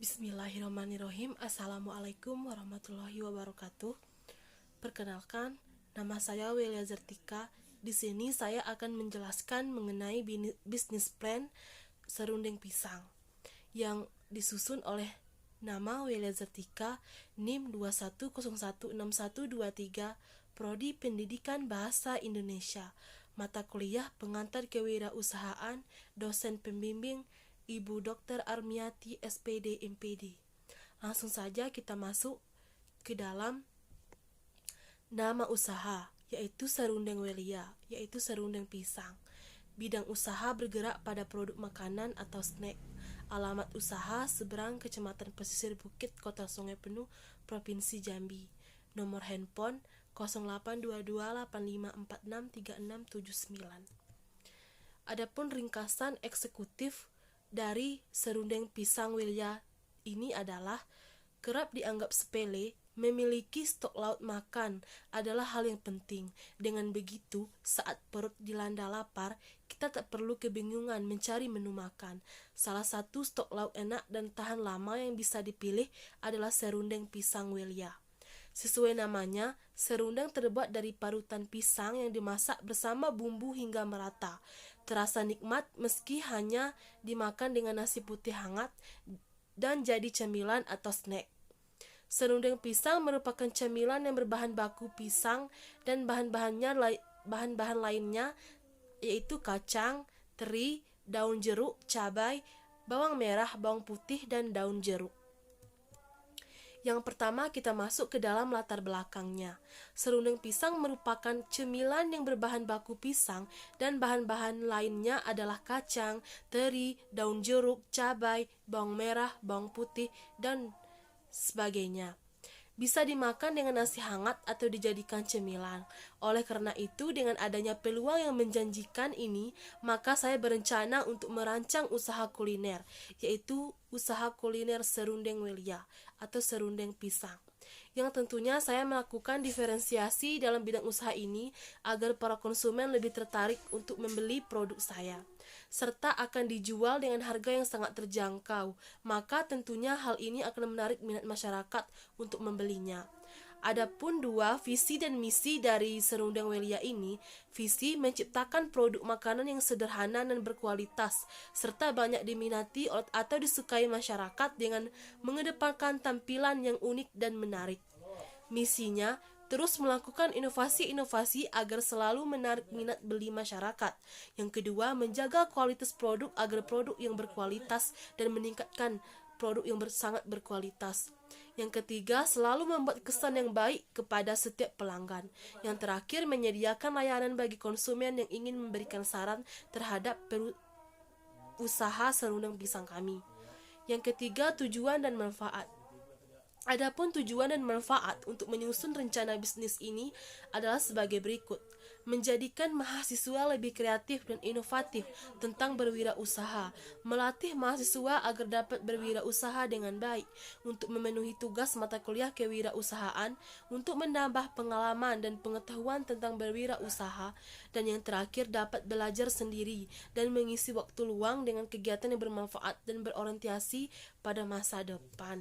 Bismillahirrahmanirrahim. Assalamualaikum warahmatullahi wabarakatuh. Perkenalkan, nama saya Welia Zertika. Di sini saya akan menjelaskan mengenai bisnis plan serundeng pisang yang disusun oleh nama Welia Zertika, NIM 21016123, Prodi Pendidikan Bahasa Indonesia, mata kuliah pengantar kewirausahaan, dosen pembimbing Ibu Dr. Armiati SPD MPD. Langsung saja kita masuk ke dalam nama usaha, yaitu Serundeng Welia, yaitu serundeng pisang. Bidang usaha bergerak pada produk makanan atau snack. Alamat usaha Seberang, Kecamatan Pesisir Bukit, Kota Sungai Penuh, Provinsi Jambi. Nomor handphone 082285463679. Adapun ringkasan eksekutif dari serundeng pisang Welia ini adalah kerap dianggap sepele. Memiliki stok lauk makan adalah hal yang penting. Dengan begitu, saat perut dilanda lapar, kita tak perlu kebingungan mencari menu makan. Salah satu stok lauk enak dan tahan lama yang bisa dipilih adalah serundeng pisang Welia. Sesuai namanya, serundeng terbuat dari parutan pisang yang dimasak bersama bumbu hingga merata. Terasa nikmat meski hanya dimakan dengan nasi putih hangat dan jadi camilan atau snack. Serundeng pisang merupakan camilan yang berbahan baku pisang dan bahan-bahan lainnya yaitu kacang, teri, daun jeruk, cabai, bawang merah, bawang putih, dan daun jeruk. Yang pertama, kita masuk ke dalam latar belakangnya. Serundeng pisang merupakan cemilan yang berbahan baku pisang dan bahan-bahan lainnya adalah kacang, teri, daun jeruk, cabai, bawang merah, bawang putih, dan sebagainya. Bisa dimakan dengan nasi hangat atau dijadikan cemilan. Oleh karena itu, dengan adanya peluang yang menjanjikan ini, maka saya berencana untuk merancang usaha kuliner, yaitu usaha kuliner serundeng Welia atau serundeng pisang. Yang tentunya saya melakukan diferensiasi dalam bidang usaha ini agar para konsumen lebih tertarik untuk membeli produk saya, serta akan dijual dengan harga yang sangat terjangkau, maka tentunya hal ini akan menarik minat masyarakat untuk membelinya. Adapun dua visi dan misi dari serundeng Welia ini, visi menciptakan produk makanan yang sederhana dan berkualitas, serta banyak diminati atau disukai masyarakat dengan mengedepankan tampilan yang unik dan menarik. Misinya, terus melakukan inovasi-inovasi agar selalu menarik minat beli masyarakat. Yang kedua, menjaga kualitas produk agar produk yang berkualitas dan meningkatkan produk yang sangat berkualitas. Yang ketiga, selalu membuat kesan yang baik kepada setiap pelanggan. Yang terakhir, menyediakan layanan bagi konsumen yang ingin memberikan saran terhadap usaha serundeng pisang kami. Yang ketiga, tujuan dan manfaat. Adapun tujuan dan manfaat untuk menyusun rencana bisnis ini adalah sebagai berikut. Menjadikan mahasiswa lebih kreatif dan inovatif tentang berwirausaha, melatih mahasiswa agar dapat berwirausaha dengan baik, untuk memenuhi tugas mata kuliah kewirausahaan, untuk menambah pengalaman dan pengetahuan tentang berwirausaha, dan yang terakhir dapat belajar sendiri dan mengisi waktu luang dengan kegiatan yang bermanfaat dan berorientasi pada masa depan.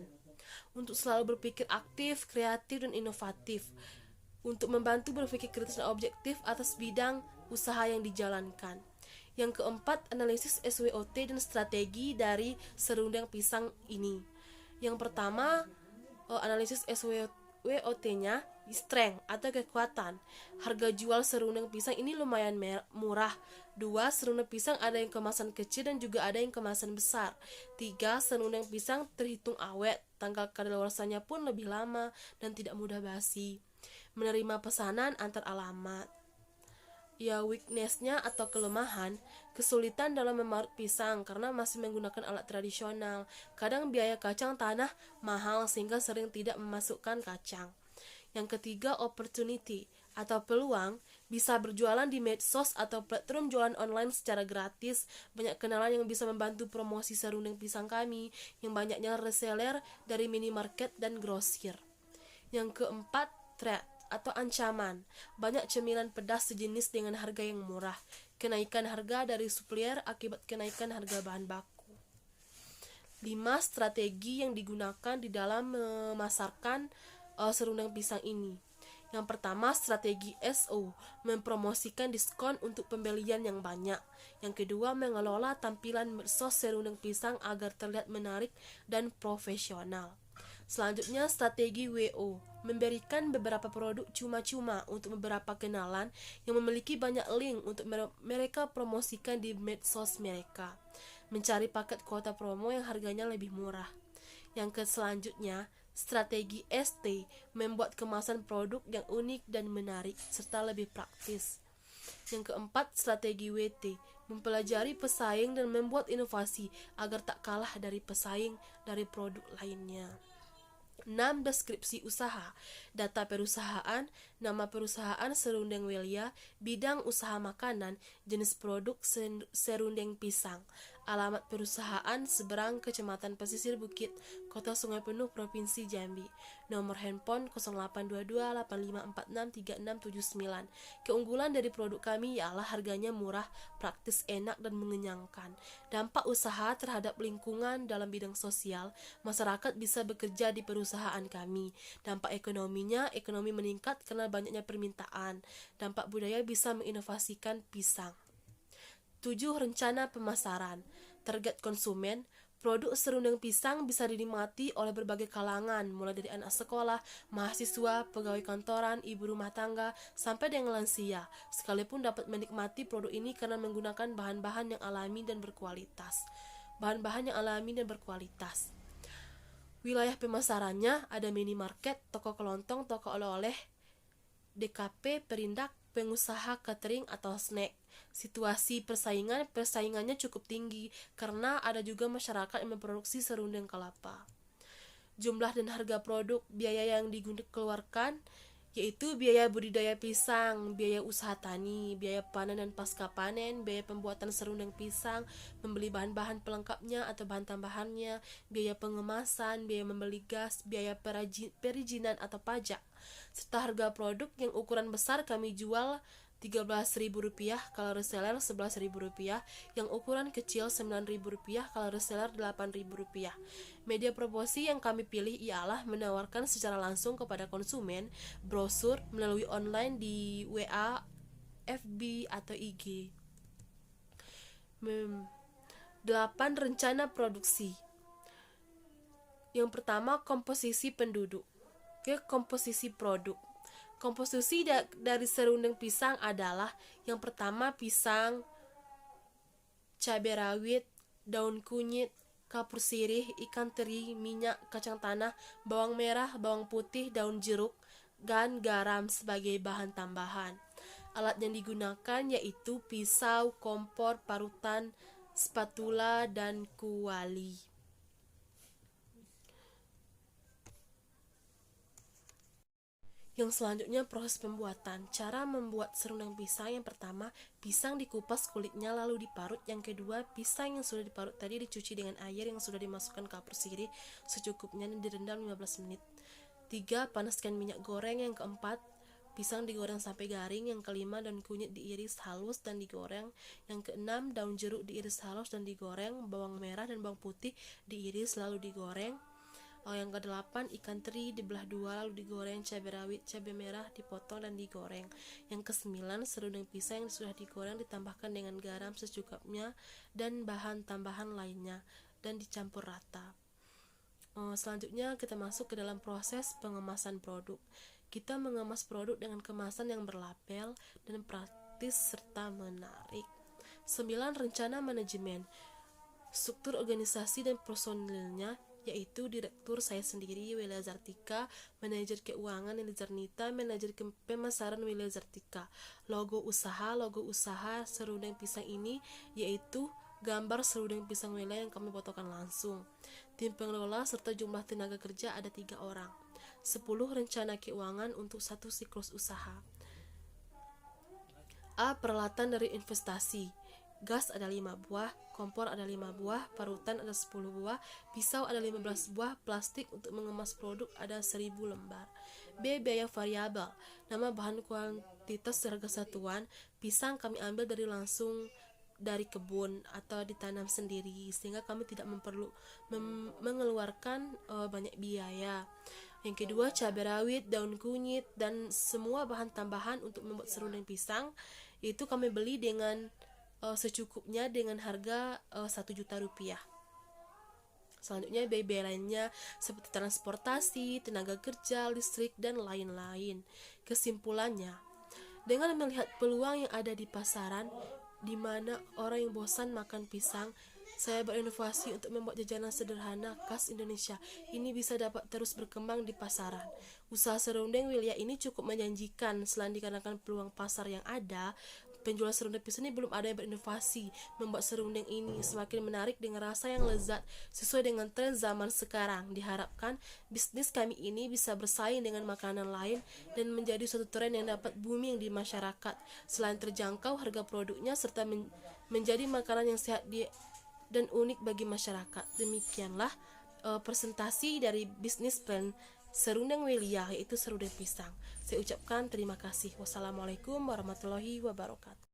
Untuk selalu berpikir aktif, kreatif, dan inovatif, untuk membantu berpikir kritis dan objektif atas bidang usaha yang dijalankan. Yang keempat, analisis SWOT dan strategi dari serundeng pisang ini. Yang pertama, analisis SWOT-nya, strength atau kekuatan. Harga jual serundeng pisang ini lumayan murah. 2. Serundeng pisang ada yang kemasan kecil dan juga ada yang kemasan besar. 3. Serundeng pisang terhitung awet, tanggal kadaluarsanya pun lebih lama dan tidak mudah basi. Menerima pesanan antar alamat. Ya, weakness-nya atau kelemahan, kesulitan dalam memarut pisang karena masih menggunakan alat tradisional. Kadang biaya kacang tanah mahal sehingga sering tidak memasukkan kacang. Yang ketiga, opportunity atau peluang, bisa berjualan di medsos atau platform jualan online secara gratis. Banyak kenalan yang bisa membantu promosi serundeng pisang kami, yang banyaknya reseller dari minimarket dan grosir. Yang keempat, threat atau ancaman. Banyak cemilan pedas sejenis dengan harga yang murah. Kenaikan harga dari supplier akibat kenaikan harga bahan baku. 5 strategi yang digunakan di dalam memasarkan serundeng pisang ini. Yang pertama, strategi SO, mempromosikan diskon untuk pembelian yang banyak. Yang kedua, mengelola tampilan medsos serundeng pisang agar terlihat menarik dan profesional. Selanjutnya, strategi WO, memberikan beberapa produk cuma-cuma untuk beberapa kenalan yang memiliki banyak link untuk mereka promosikan di medsos mereka. Mencari paket kuota promo yang harganya lebih murah. Yang selanjutnya, strategi ST, membuat kemasan produk yang unik dan menarik serta lebih praktis. Yang keempat, strategi WT, mempelajari pesaing dan membuat inovasi agar tak kalah dari pesaing dari produk lainnya. 6. Deskripsi usaha, data perusahaan, nama perusahaan Serundeng Welia, bidang usaha makanan, jenis produk serundeng pisang, alamat perusahaan Seberang, Kecamatan Pesisir Bukit, Kota Sungai Penuh, Provinsi Jambi, nomor handphone 082285463679. Keunggulan dari produk kami ialah harganya murah, praktis, enak, dan mengenyangkan. Dampak usaha terhadap lingkungan dalam bidang sosial, masyarakat bisa bekerja di perusahaan kami. Dampak ekonominya, ekonomi meningkat karena banyaknya permintaan. Dampak budaya, bisa menginovasikan pisang. 7. Rencana pemasaran. Target konsumen, produk serundeng pisang bisa dinikmati oleh berbagai kalangan, mulai dari anak sekolah, mahasiswa, pegawai kantoran, ibu rumah tangga, sampai dengan lansia. Sekalipun dapat menikmati produk ini karena menggunakan bahan-bahan yang alami dan berkualitas. Wilayah pemasarannya ada minimarket, toko kelontong, toko oleh-oleh, DKP, perindak, pengusaha catering atau snack. Situasi persaingannya cukup tinggi karena ada juga masyarakat yang memproduksi serundeng kelapa. Jumlah dan harga produk, biaya yang dikeluarkan yaitu biaya budidaya pisang, biaya usaha tani, biaya panen dan pasca panen, biaya pembuatan serundeng pisang, membeli bahan-bahan pelengkapnya atau bahan tambahannya, biaya pengemasan, biaya membeli gas, biaya perizinan atau pajak, serta harga produk yang ukuran besar kami jual Rp13.000 kalau reseller Rp11.000, yang ukuran kecil Rp9.000 kalau reseller Rp8.000. Media promosi yang kami pilih ialah menawarkan secara langsung kepada konsumen, brosur melalui online di WA, FB atau IG. 8. Rencana produksi. Yang pertama, komposisi penduduk. Komposisi produk. Komposisi dari serundeng pisang adalah yang pertama pisang, cabai rawit, daun kunyit, kapur sirih, ikan teri, minyak, kacang tanah, bawang merah, bawang putih, daun jeruk, dan garam sebagai bahan tambahan. Alat yang digunakan yaitu pisau, kompor, parutan, spatula, dan kuali. Yang selanjutnya, proses pembuatan. Cara membuat serundeng pisang: yang pertama, pisang dikupas kulitnya lalu diparut. Yang kedua, pisang yang sudah diparut tadi dicuci dengan air yang sudah dimasukkan kapur sirih secukupnya dan direndam 15 menit. 3. Panaskan minyak goreng. Yang keempat, pisang digoreng sampai garing. Yang kelima, daun kunyit diiris halus dan digoreng. Yang keenam, daun jeruk diiris halus dan digoreng. Bawang merah dan bawang putih diiris lalu digoreng. Yang ke-8, ikan teri dibelah dua lalu digoreng. Cabai rawit, cabai merah dipotong dan digoreng. Yang ke-9, serundeng pisang yang sudah digoreng ditambahkan dengan garam secukupnya dan bahan tambahan lainnya dan dicampur rata. Selanjutnya kita masuk ke dalam proses pengemasan produk. Kita mengemas produk dengan kemasan yang berlabel dan praktis serta menarik. 9. Rencana manajemen. Struktur organisasi dan personilnya yaitu direktur saya sendiri, Welia Zartika, manajer keuangan Eli Zarnita, manajer pemasaran Welia Zartika. Logo usaha serundeng pisang ini yaitu gambar serundeng pisang Welia yang kami fotokan langsung. Tim pengelola serta jumlah tenaga kerja ada 3 orang. 10. Rencana keuangan untuk satu siklus usaha. A. Peralatan dari investasi. Gas ada 5 buah, kompor ada 5 buah, parutan ada 10 buah, pisau ada 15 buah, plastik untuk mengemas produk ada 1000 lembar. B. Biaya variabel. Nama bahan kuantitas harga satuan. Pisang kami ambil dari kebun atau ditanam sendiri, sehingga kami tidak mengeluarkan banyak biaya. Yang kedua, cabai rawit, daun kunyit, dan semua bahan tambahan untuk membuat serundeng pisang itu kami beli dengan secukupnya dengan harga 1 juta rupiah. Selanjutnya biaya lainnya seperti transportasi, tenaga kerja, listrik, dan lain-lain. Kesimpulannya, dengan melihat peluang yang ada di pasaran, di mana orang yang bosan makan pisang, saya berinovasi untuk membuat jajanan sederhana khas Indonesia. Ini bisa dapat terus berkembang di pasaran. Usaha serundeng Wilya ini cukup menjanjikan. Selain dikarenakan peluang pasar yang ada, penjual serundeng pisang ini belum ada yang berinovasi membuat serundeng ini semakin menarik dengan rasa yang lezat sesuai dengan tren zaman sekarang. Diharapkan bisnis kami ini bisa bersaing dengan makanan lain dan menjadi suatu tren yang dapat booming di masyarakat. Selain terjangkau harga produknya serta menjadi makanan yang sehat dan unik bagi masyarakat. Demikianlah presentasi dari bisnis plan serundeng Wilya, yaitu serundeng pisang. Saya ucapkan terima kasih. Wassalamualaikum warahmatullahi wabarakatuh.